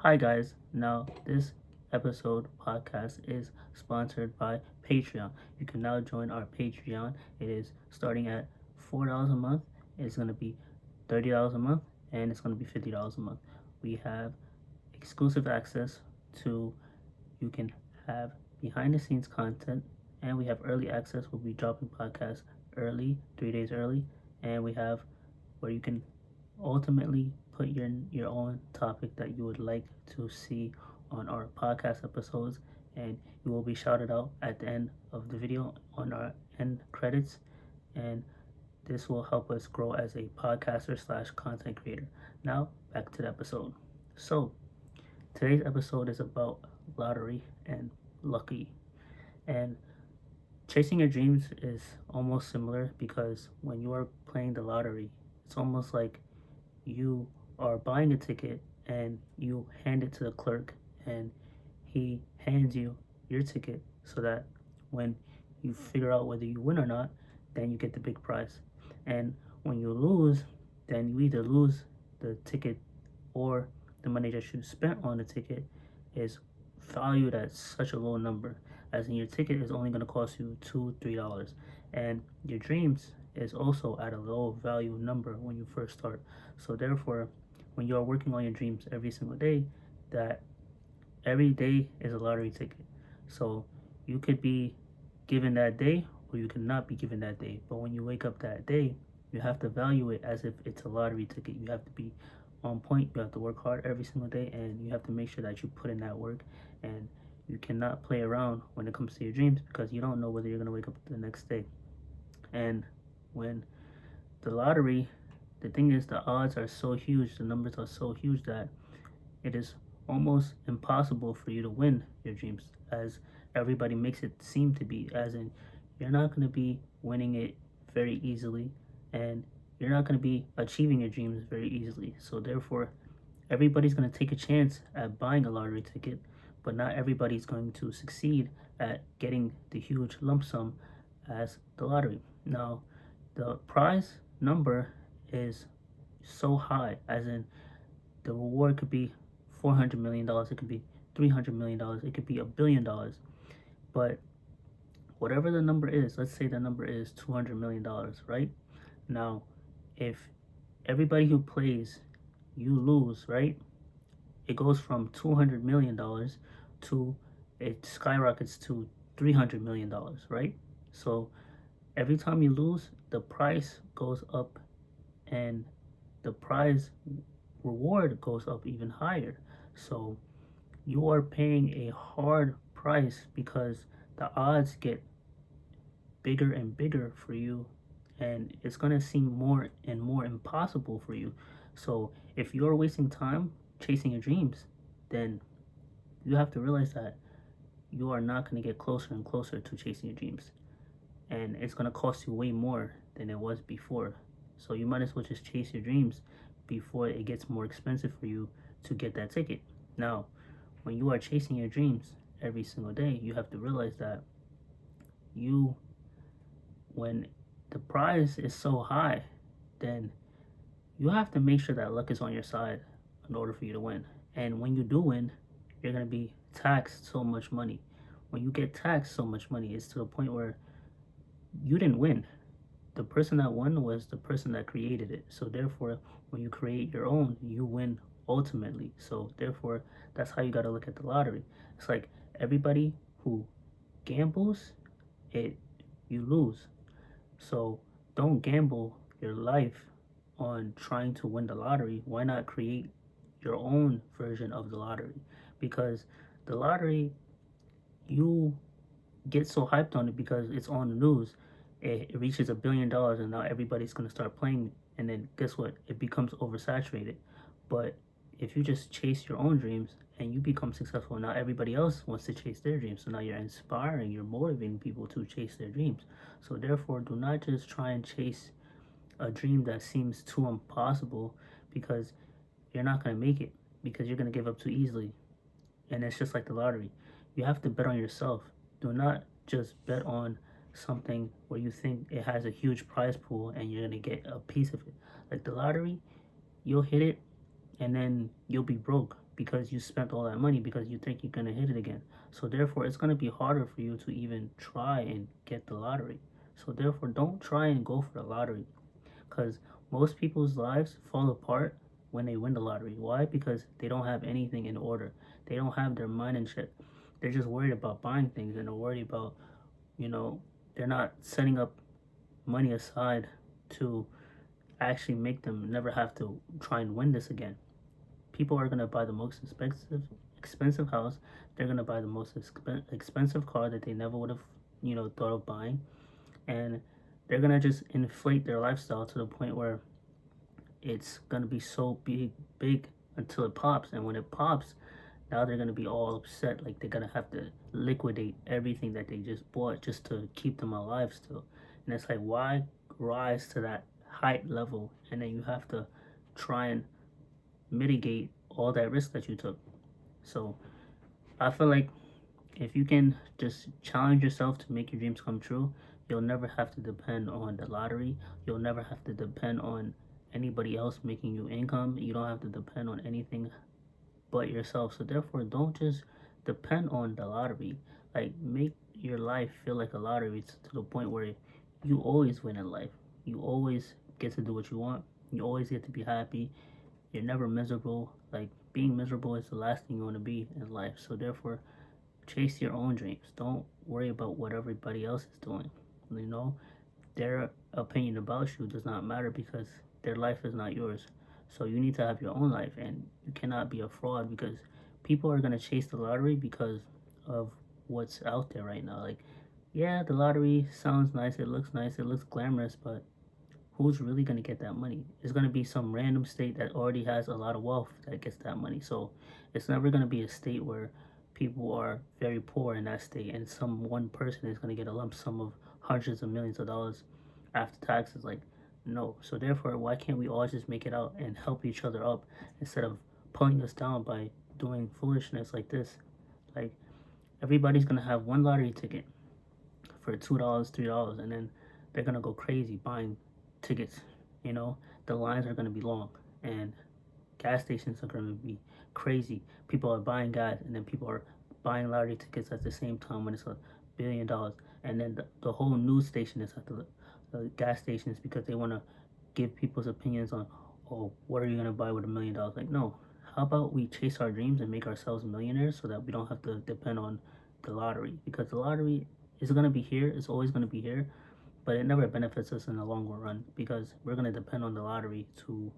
Hi guys. Now this episode podcast is sponsored by Patreon. You can now join our Patreon. It is starting at $4 a month. It's gonna be $30 a month, and it's gonna be $50 a month. We have exclusive access to you can have behind the scenes content, and we have early access. We'll be dropping podcasts early, 3 days early, and we have where you can ultimately put your own topic that you would like to see on our podcast episodes, and you will be shouted out at the end of the video on our end credits, and this will help us grow as a podcaster slash content creator. Now back to the episode. So today's episode is about lottery and lucky, and chasing your dreams is almost similar because when you are playing the lottery, it's almost like you are buying a ticket and you hand it to the clerk, and he hands you your ticket so that when you figure out whether you win or not, then you get the big prize. And when you lose, then you either lose the ticket, or the money that you spent on the ticket is valued at such a low number, as in your ticket is only going to cost you $2-3, and your dreams is also at a low value number when you first start. So therefore, when you are working on your dreams every single day, that every day is a lottery ticket. So you could be given that day, or you could not be given that day. But when you wake up that day, you have to value it as if it's a lottery ticket. You have to be on point. You have to work hard every single day, and you have to make sure that you put in that work. And you cannot play around when it comes to your dreams, because you don't know whether you're going to wake up the next day. And when the lottery, the thing is, the odds are so huge, the numbers are so huge that it is almost impossible for you to win your dreams, as everybody makes it seem to be. As in, you're not going to be winning it very easily, and you're not going to be achieving your dreams very easily. So therefore, everybody's going to take a chance at buying a lottery ticket, but not everybody's going to succeed at getting the huge lump sum as the lottery. Now, the prize number is so high, as in the reward could be $400 million, it could be $300 million, it could be $1 billion. But whatever the number is, let's say the number is $200 million, right? Now, if everybody who plays, you lose, right? It goes from $200 million to it skyrockets to $300 million, right? So every time you lose, the price goes up, and the prize reward goes up even higher. So you are paying a hard price because the odds get bigger and bigger for you, and it's going to seem more and more impossible for you. So if you're wasting time chasing your dreams, then you have to realize that you are not going to get closer and closer to chasing your dreams, and it's going to cost you way more than it was before. So you might as well just chase your dreams before it gets more expensive for you to get that ticket. Now, when you are chasing your dreams every single day, you have to realize that you, when the prize is so high, then you have to make sure that luck is on your side in order for you to win. And when you do win, you're going to be taxed so much money. When you get taxed so much money, it's to the point where you didn't win. The person that won was the person that created it. So therefore, when you create your own, you win ultimately. So therefore, that's how you got to look at the lottery. It's like everybody who gambles, it you lose. So don't gamble your life on trying to win the lottery. Why not create your own version of the lottery? Because the lottery, you get so hyped on it because it's on the news. It reaches $1 billion, and now everybody's gonna start playing. And then guess what? It becomes oversaturated. But if you just chase your own dreams and you become successful, now everybody else wants to chase their dreams. So now you're inspiring, you're motivating people to chase their dreams. So therefore, do not just try and chase a dream that seems too impossible, because you're not gonna make it, because you're gonna give up too easily. And it's just like the lottery. You have to bet on yourself. Do not just bet on something where you think it has a huge prize pool and you're gonna get a piece of it. Like the lottery, you'll hit it and then you'll be broke because you spent all that money because you think you're gonna hit it again. So therefore, it's gonna be harder for you to even try and get the lottery. So therefore, don't try and go for the lottery because most people's lives fall apart when they win the lottery. Why? Because they don't have anything in order. They don't have their mind in check. They're just worried about buying things and they're worried about, you know, they're not setting up money aside to actually make them never have to try and win this again. People are gonna buy the most expensive house. They're gonna buy the most expensive car that they never would have, thought of buying, and they're gonna just inflate their lifestyle to the point where it's gonna be so big until it pops. And when it pops, now they're gonna be all upset. Like they're gonna have to liquidate everything that they just bought just to keep them alive still. And it's like, why rise to that height level and then you have to try and mitigate all that risk that you took? So I feel like if you can just challenge yourself to make your dreams come true, you'll never have to depend on the lottery. You'll never have to depend on anybody else making you income. You don't have to depend on anything but yourself. So therefore, don't just depend on the lottery. Like make your life feel like a lottery to the point where you always win in life. You always get to do what you want. You always get to be happy. You're never miserable. Like being miserable is the last thing you want to be in life. So therefore, chase your own dreams. Don't worry about what everybody else is doing. You know, their opinion about you does not matter because their life is not yours. So you need to have your own life, and you cannot be a fraud because people are gonna chase the lottery because of what's out there right now. Like, yeah, the lottery sounds nice, it looks glamorous, but who's really gonna get that money? It's gonna be some random state that already has a lot of wealth that gets that money. So it's never gonna be a state where people are very poor in that state and some one person is gonna get a lump sum of hundreds of millions of dollars after taxes. Like, no. So therefore, why can't we all just make it out and help each other up instead of pulling us down by doing foolishness like this? Like, everybody's gonna have one lottery ticket for $2, $3, and then they're gonna go crazy buying tickets. You know, the lines are gonna be long, and gas stations are gonna be crazy. People are buying gas, and then people are buying lottery tickets at the same time when it's $1 billion. And then the whole news station is at the gas stations because they want to give people's opinions on, oh, what are you gonna buy with $1 million? Like, no. How about we chase our dreams and make ourselves millionaires so that we don't have to depend on the lottery? Because the lottery is gonna be here. It's always gonna be here, but it never benefits us in the longer run because we're gonna depend on the lottery to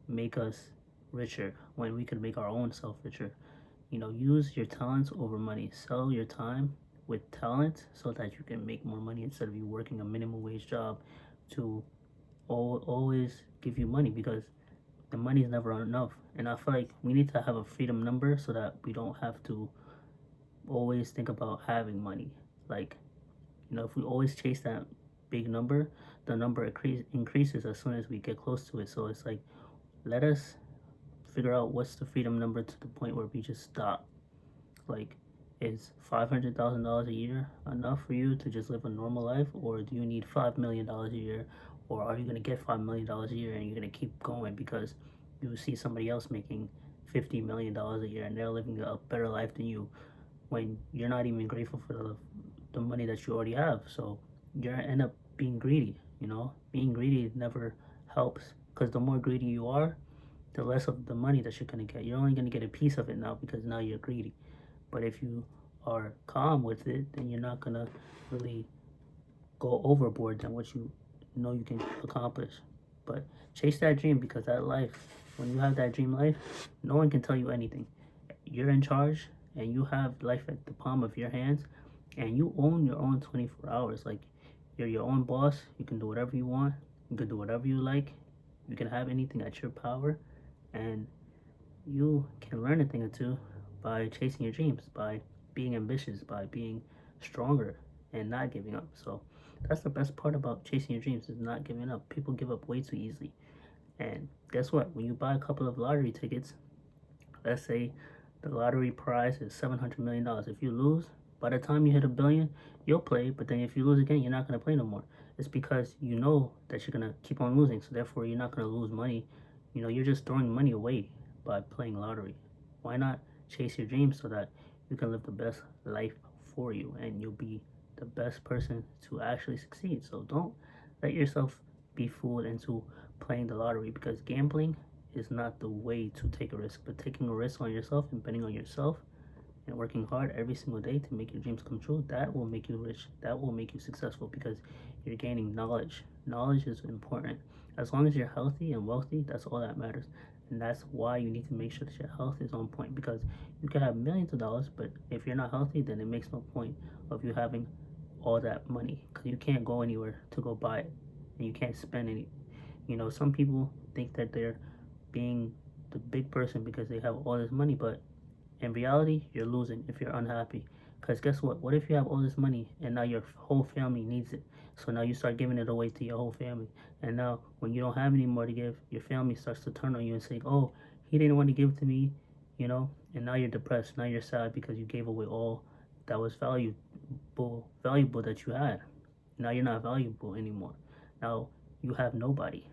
make us richer when we could make our own self richer. Use your talents over money. Sell your time with talent so that you can make more money instead of you working a minimum wage job to always give you money because the money is never enough. And I feel like we need to have a freedom number so that we don't have to always think about having money. Like, if we always chase that big number, the number increases as soon as we get close to it. So it's like, let us figure out what's the freedom number to the point where we just stop. Like, is $500,000 a year enough for you to just live a normal life, or do you need $5 million a year, or are you gonna get $5 million a year and you're gonna keep going because you see somebody else making $50 million a year and they're living a better life than you when you're not even grateful for the money that you already have? So you're gonna end up being greedy. Being greedy never helps because the more greedy you are, the less of the money that you're gonna get. You're only gonna get a piece of it now because now you're greedy. But if you are calm with it, then you're not gonna really go overboard than what you know you can accomplish. But chase that dream because that life, when you have that dream life, no one can tell you anything. You're in charge and you have life at the palm of your hands and you own your own 24 hours. Like, you're your own boss. You can do whatever you want. You can do whatever you like. You can have anything at your power, and you can learn a thing or two by chasing your dreams, by being ambitious, by being stronger and not giving up. So that's the best part about chasing your dreams, is not giving up. People give up way too easily. And guess what? When you buy a couple of lottery tickets, let's say the lottery prize is $700 million. If you lose, by the time you hit $1 billion, you'll play. But then if you lose again, you're not gonna play no more. It's because you know that you're gonna keep on losing. So therefore, you're not gonna lose money. You're just throwing money away by playing lottery. Why not chase your dreams so that you can live the best life for you and you'll be the best person to actually succeed? So don't let yourself be fooled into playing the lottery, because gambling is not the way to take a risk. But taking a risk on yourself and betting on yourself and working hard every single day to make your dreams come true, that will make you rich. That will make you successful, because you're gaining knowledge. Knowledge is important. As long as you're healthy and wealthy, that's all that matters. And that's why you need to make sure that your health is on point, because you can have millions of dollars, but if you're not healthy, then it makes no point of you having all that money, because you can't go anywhere to go buy it and you can't spend any. Some people think that they're being the big person because they have all this money, but in reality, you're losing if you're unhappy. Because guess what? What if you have all this money and now your whole family needs it? So now you start giving it away to your whole family. And now when you don't have any more to give, your family starts to turn on you and say, oh, he didn't want to give to me, And now you're depressed. Now you're sad because you gave away all that was valuable that you had. Now you're not valuable anymore. Now you have nobody.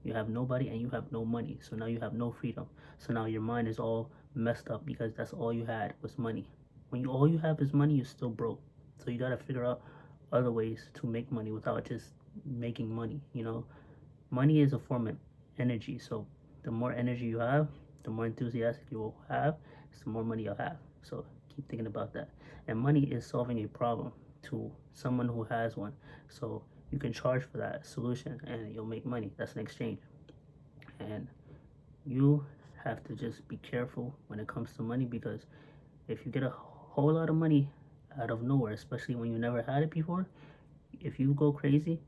You have nobody and you have no money. So now you have no freedom. So now your mind is all messed up because that's all you had was money. When all you have is money, you're still broke. So you gotta figure out other ways to make money without just making money. Money is a form of energy. So the more energy you have, the more enthusiastic you will have, the more money you'll have. So keep thinking about that. And money is solving a problem to someone who has one. So you can charge for that solution and you'll make money. That's an exchange. And you have to just be careful when it comes to money, because if you get a whole lot of money out of nowhere, especially when you never had it before, if you go crazy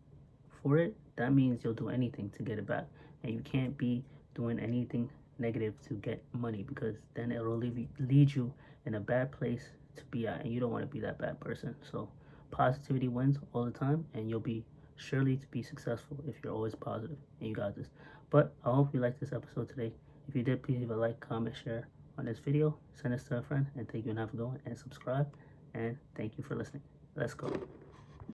for it, that means you'll do anything to get it back. And you can't be doing anything negative to get money, because then it'll lead you in a bad place to be at, and you don't want to be that bad person. So positivity wins all the time, and you'll be surely to be successful if you're always positive, and you got this. But I hope you liked this episode today. If you did, please leave a like, comment, share on this video, send this to a friend, and thank you and have a good one, and subscribe, and thank you for listening. Let's go.